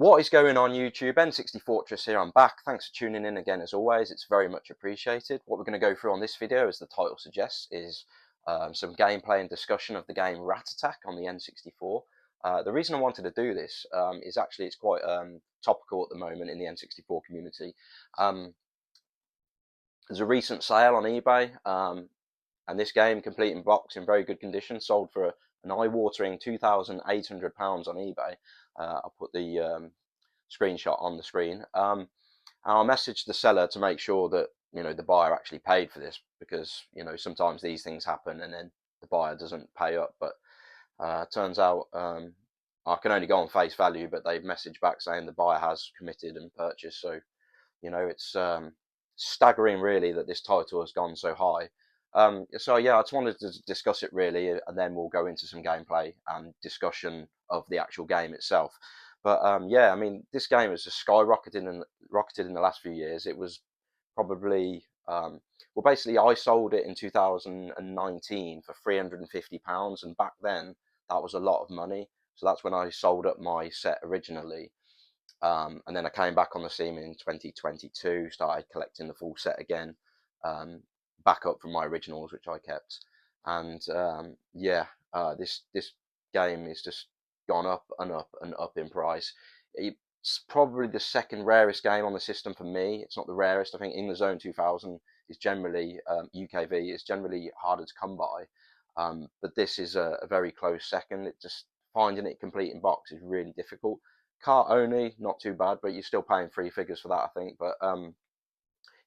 What is going on YouTube? N64 Fortress here, I'm back. Thanks for tuning in again as always, it's very much appreciated. What we're going to go through on this video, as the title suggests, is some gameplay and discussion of the game Rat Attack on the N64. The reason I wanted to do this is actually it's quite topical at the moment in the N64 community. There's a recent sale on eBay, and this game, complete in box, in very good condition, sold for an eye-watering £2,800 on eBay. I'll put the screenshot on the screen. And I messaged the seller to make sure that the buyer actually paid for this, because sometimes these things happen and then the buyer doesn't pay up. But turns out I can only go on face value, but they've messaged back saying the buyer has committed and purchased. So it's staggering really that this title has gone so high. So yeah, I just wanted to discuss it really, and then we'll go into some gameplay and discussion of the actual game itself. But yeah, I mean, this game has just rocketed in the last few years. It was probably well, basically, I sold it in 2019 for £350, and back then that was a lot of money. So that's when I sold up my set originally. And then I came back on the scene in 2022, started collecting the full set again, back up from my originals, which I kept. And yeah, this game is just gone up and up and up in price. It's probably the second rarest game on the system for me. It's not the rarest. I think In the Zone 2000 is generally UKV is generally harder to come by, but this is a very close second. It just finding it complete in box is really difficult. Cart only, not too bad, but you're still paying 3 figures for that, I think. But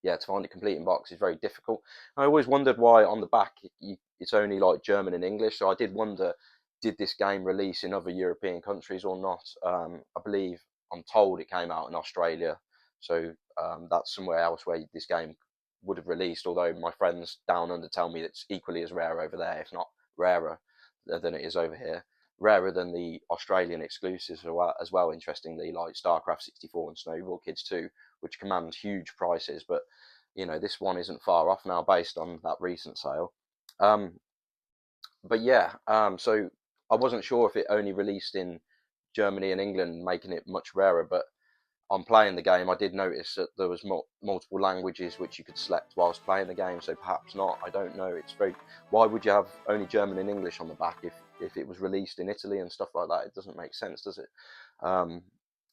yeah, to find it complete in box is very difficult. I always wondered why on the back it's only like German and English. So I did wonder, did this game release in other European countries or not? I believe, I'm told it came out in Australia. So that's somewhere else where this game would have released. Although my friends down under tell me it's equally as rare over there, if not rarer than it is over here. Rarer than the Australian exclusives as well, interestingly, like StarCraft 64 and Snowball Kids 2, which command huge prices. But this one isn't far off now based on that recent sale. But yeah, so I wasn't sure if it only released in Germany and England, making it much rarer. But on playing the game, I did notice that there was multiple languages which you could select whilst playing the game. So perhaps not. I don't know. It's very. Why would you have only German and English on the back if it was released in Italy and stuff like that? It doesn't make sense, does it?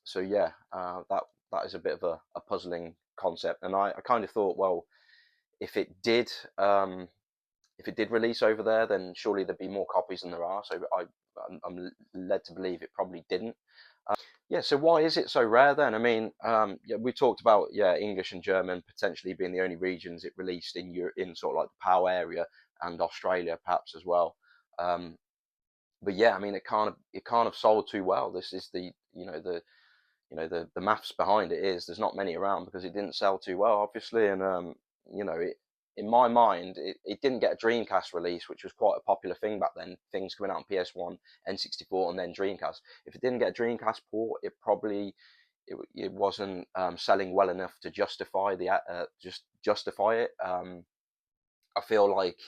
So yeah, that is a bit of a puzzling concept. And I kind of thought, well, if it did release over there, then surely there'd be more copies than there are. So I'm led to believe it probably didn't. Yeah, so why is it so rare then? I mean, yeah, we talked about English and German potentially being the only regions it released in Europe, in sort of like the PAL area, and Australia perhaps as well. But yeah, I mean, it can't have sold too well. This is the maths behind it is there's not many around because it didn't sell too well, obviously, and in my mind, it didn't get a Dreamcast release, which was quite a popular thing back then. Things coming out on PS1, N64, and then Dreamcast. If it didn't get a Dreamcast port, it probably it wasn't selling well enough to justify justify it. I feel like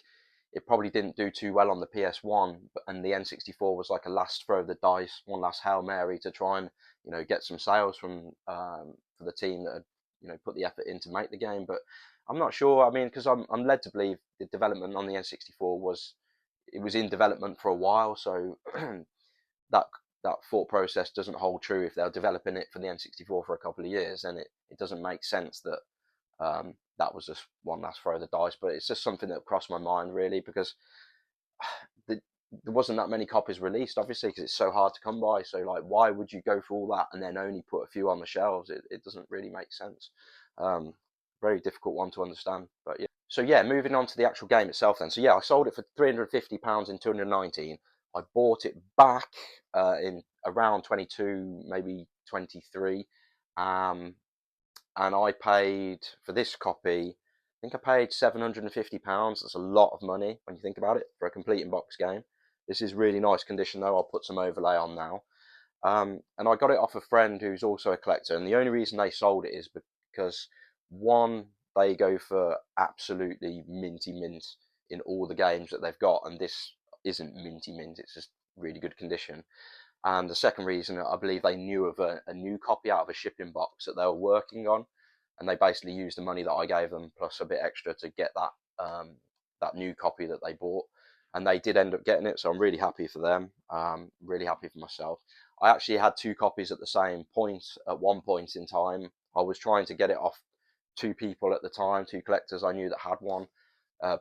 it probably didn't do too well on the PS1, and the N64 was like a last throw of the dice, one last Hail Mary to try and get some sales from for the team that had put the effort in to make the game. But I'm not sure. I mean, because I'm led to believe the development on the N64 was in development for a while, so that thought process doesn't hold true. If they're developing it for the N64 for a couple of years, then it doesn't make sense that that was just one last throw of the dice. But it's just something that crossed my mind really, because there wasn't that many copies released, obviously, because it's so hard to come by. So like, why would you go for all that and then only put a few on the shelves? It doesn't really make sense. Very difficult one to understand. But yeah. So yeah, moving on to the actual game itself then. So yeah, I sold it for £350 in 2019. I bought it back in around 22, maybe 23. And I paid for this copy, I think I paid £750. That's a lot of money when you think about it for a complete in-box game. This is really nice condition though. I'll put some overlay on now. And I got it off a friend who's also a collector. And the only reason they sold it is because, one, they go for absolutely minty mint in all the games that they've got. And this isn't minty mint. It's just really good condition. And the second reason, I believe they knew of a new copy out of a shipping box that they were working on, and they basically used the money that I gave them plus a bit extra to get that new copy that they bought, and they did end up getting it. So I'm really happy for them. Really happy for myself. I actually had two copies at the same point at one point in time. I was trying to get it off two people at the time, two collectors I knew that had one.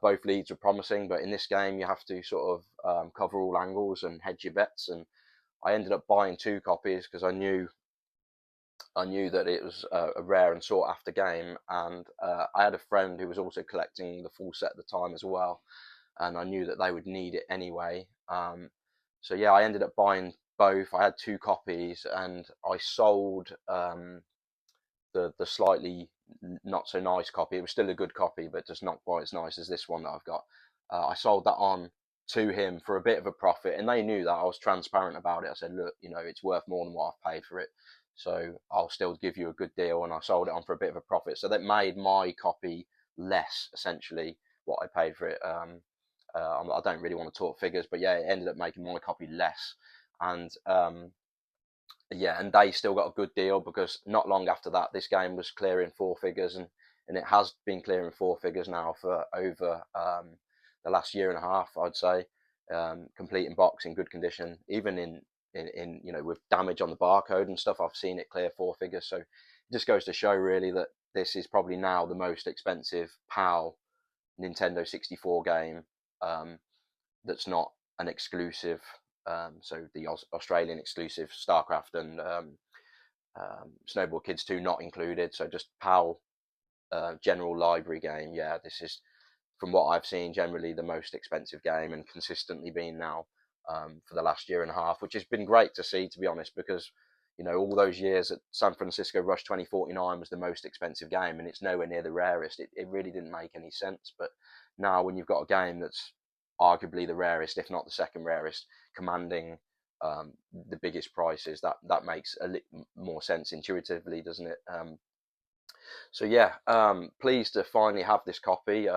Both leads were promising, but in this game you have to sort of cover all angles and hedge your bets, and I ended up buying two copies because I knew that it was a rare and sought after game, and I had a friend who was also collecting the full set at the time as well, and I knew that they would need it anyway. So yeah, I ended up buying both. I had two copies, and I sold the slightly not so nice copy. It was still a good copy, but just not quite as nice as this one that I've got. I sold that on to him for a bit of a profit, and they knew that. I was transparent about it. I said, look, it's worth more than what I've paid for it, so I'll still give you a good deal. And I sold it on for a bit of a profit, so that made my copy less, essentially, what I paid for it. I don't really want to talk figures, but yeah, it ended up making my copy less. And yeah, and they still got a good deal, because not long after that, this game was clearing four figures, and it has been clearing four figures now for over the last year and a half, I'd say. Complete in box, in good condition, even in with damage on the barcode and stuff. I've seen it clear four figures, so it just goes to show really that this is probably now the most expensive PAL Nintendo 64 game that's not an exclusive. So the Australian exclusive StarCraft and Snowboard Kids 2 not included. So just PAL general library game. Yeah, this is, from what I've seen, generally the most expensive game, and consistently been now for the last year and a half, which has been great to see, to be honest, because all those years at San Francisco Rush 2049 was the most expensive game, and it's nowhere near the rarest. It really didn't make any sense. But now, when you've got a game that's arguably the rarest, if not the second rarest, commanding the biggest prices, that makes a little more sense intuitively, doesn't it? So yeah, pleased to finally have this copy.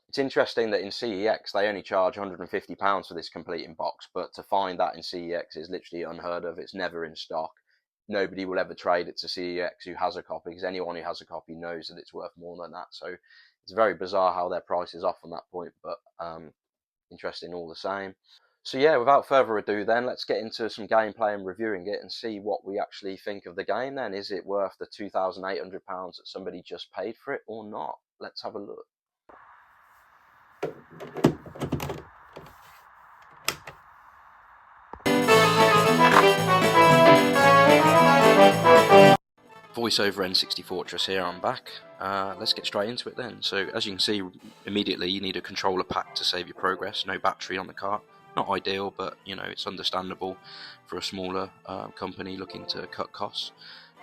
It's interesting that in CEX they only charge £150 for this completing box, but to find that in CEX is literally unheard of. It's never in stock. Nobody will ever trade it to CEX who has a copy, because anyone who has a copy knows that it's worth more than that. So it's very bizarre how their price is off on that point, but interesting all the same. So yeah, without further ado then, let's get into some gameplay and reviewing it and see what we actually think of the game then. Is it worth the £2,800 that somebody just paid for it or not? Let's have a look. Voiceover N64 Fortress here, I'm back. Let's get straight into it then. So as you can see immediately, you need a controller pack to save your progress. No battery on the cart. Not ideal, but it's understandable for a smaller company looking to cut costs.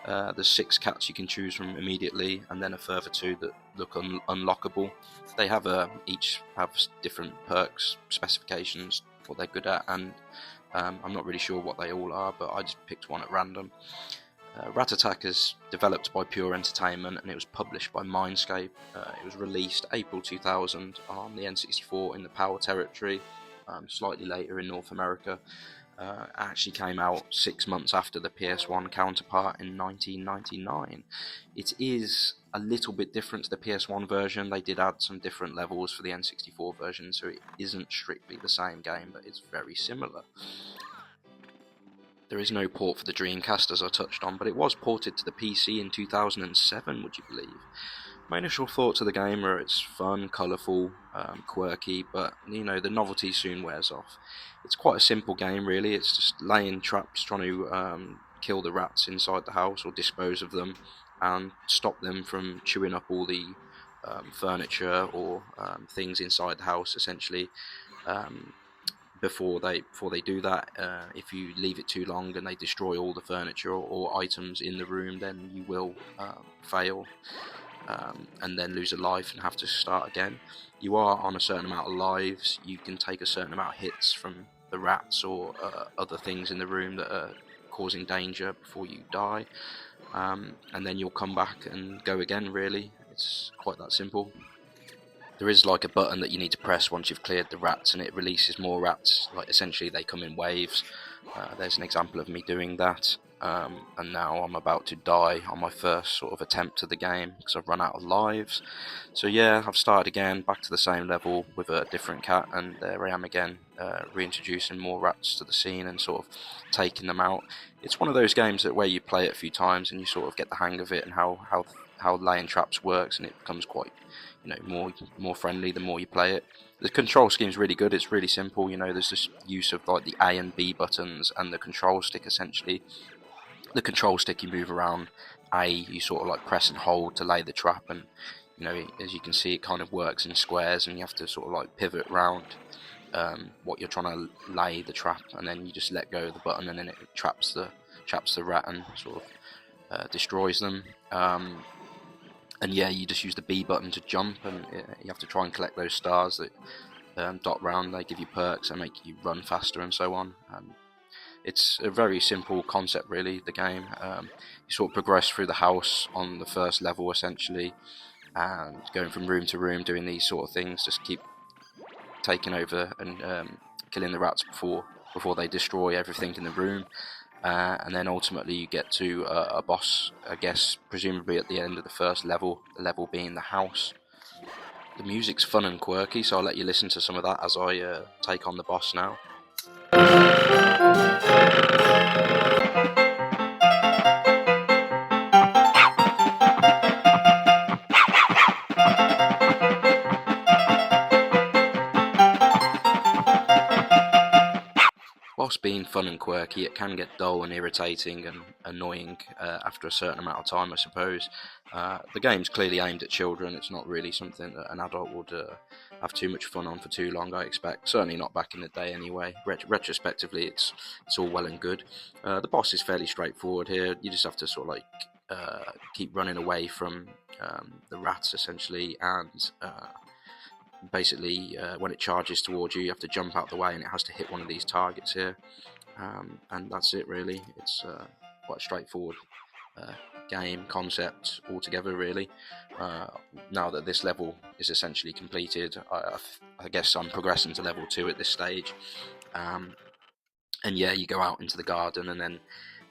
There's 6 cats you can choose from immediately, and then a further 2 that look unlockable. They have each have different perks, specifications, what they're good at, and I'm not really sure what they all are, but I just picked one at random. Rat Attack is developed by Pure Entertainment, and it was published by Mindscape. It was released April 2000 on the N64 in the PAL territory, slightly later in North America. It actually came out 6 months after the PS1 counterpart in 1999. It is a little bit different to the PS1 version. They did add some different levels for the N64 version, so it isn't strictly the same game, but it's very similar. There is no port for the Dreamcast, as I touched on, but it was ported to the PC in 2007, would you believe? My initial thoughts of the game are it's fun, colourful, quirky, but the novelty soon wears off. It's quite a simple game, really. It's just laying traps, trying to kill the rats inside the house or dispose of them, and stop them from chewing up all the furniture or things inside the house, essentially. Before they do that, if you leave it too long and they destroy all the furniture or items in the room, then you will fail and then lose a life and have to start again. You are on a certain amount of lives. You can take a certain amount of hits from the rats or other things in the room that are causing danger before you die, and then you'll come back and go again. Really, it's quite that simple. there is like a button that you need to press once you've cleared the rats, and it releases more rats. Like essentially they come in waves. There's an example of me doing that. And now I'm about to die on my first sort of attempt at the game because I've run out of lives. So yeah, I've started again, back to the same level with a different cat, and there I am again, reintroducing more rats to the scene and sort of taking them out. It's one of those games that where you play it a few times and you sort of get the hang of it and how laying traps works, and it becomes quite, more friendly the more you play it. The control scheme's really good. It's really simple. There's this use of like the A and B buttons and the control stick essentially. The control stick you move around. A, you sort of like press and hold to lay the trap, and as you can see, it kind of works in squares, and you have to sort of like pivot around what you're trying to lay the trap, and then you just let go of the button, and then it traps the rat and sort of destroys them. And yeah, you just use the B button to jump, and you have to try and collect those stars that dot round. They give you perks and make you run faster and so on. It's a very simple concept, really, the game. You sort of progress through the house on the first level, essentially, and going from room to room, doing these sort of things. Just keep taking over and killing the rats before they destroy everything in the room. And then ultimately you get to a boss, I guess, presumably at the end of the first level, the level being the house. The music's fun and quirky, so I'll let you listen to some of that as I take on the boss now. Whilst being fun and quirky, it can get dull and irritating and annoying after a certain amount of time, I suppose. The game's clearly aimed at children. It's not really something that an adult would have too much fun on for too long, I expect. Certainly not back in the day anyway. Retrospectively, it's all well and good. The boss is fairly straightforward here. You just have to sort of like keep running away from the rats, essentially, and basically when it charges towards you, you have to jump out the way, and it has to hit one of these targets here, and that's it really. It's quite a straightforward game concept altogether, really. Now that this level is essentially completed, I guess I'm progressing to level 2 at this stage, and yeah, you go out into the garden, and then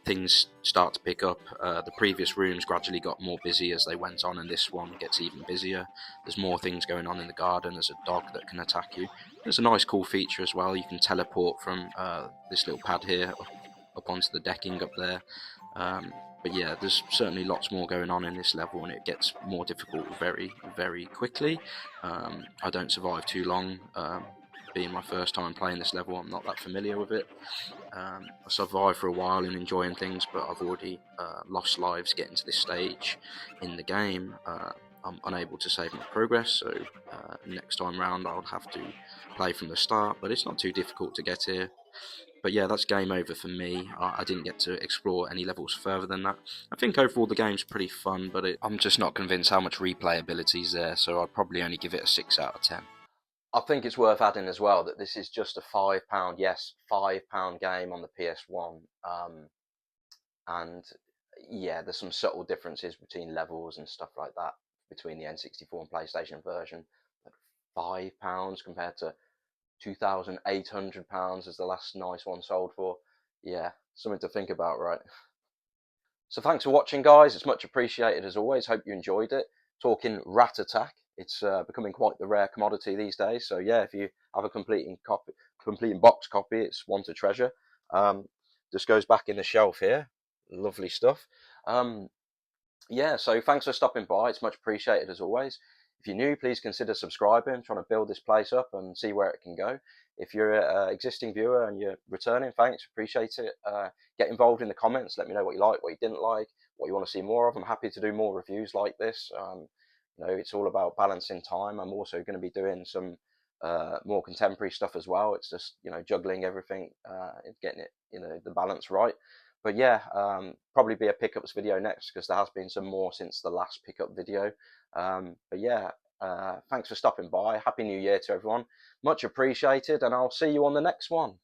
things start to pick up. The previous rooms gradually got more busy as they went on, and this one gets even busier. There's more things going on in the garden. There's a dog that can attack you. There's a nice cool feature as well. You can teleport from this little pad here up onto the decking up there. But yeah, there's certainly lots more going on in this level, and it gets more difficult very, very quickly. I don't survive too long. Being my first time playing this level, I'm not that familiar with it. I survived for a while and enjoying things, but I've already lost lives getting to this stage in the game. I'm unable to save my progress, so next time round I'll have to play from the start, but it's not too difficult to get here. But yeah, that's game over for me. I didn't get to explore any levels further than that. I think overall the game's pretty fun, but I'm just not convinced how much replayability is there, so I'd probably only give it a 6 out of 10. I think it's worth adding as well that this is just a £5, yes, £5 game on the PS1. And yeah, there's some subtle differences between levels and stuff like that between the N64 and PlayStation version. But £5 compared to £2,800 as the last nice one sold for. Yeah, something to think about, right? So thanks for watching, guys. It's much appreciated as always. Hope you enjoyed it. Talking Rat Attack. It's becoming quite the rare commodity these days. So yeah, if you have a completing box copy, it's one to treasure. Just goes back in the shelf here. Lovely stuff. Yeah, so thanks for stopping by. It's much appreciated as always. If you're new, please consider subscribing. I'm trying to build this place up and see where it can go. If you're an existing viewer and you're returning, thanks, appreciate it. Get involved in the comments. Let me know what you like, what you didn't like, what you want to see more of. I'm happy to do more reviews like this. It's all about balancing time. I'm also going to be doing some more contemporary stuff as well. It's just juggling everything and getting it the balance right. But yeah, probably be a pickups video next because there has been some more since the last pickup video. But yeah, thanks for stopping by. Happy New Year to everyone. Much appreciated, and I'll see you on the next one.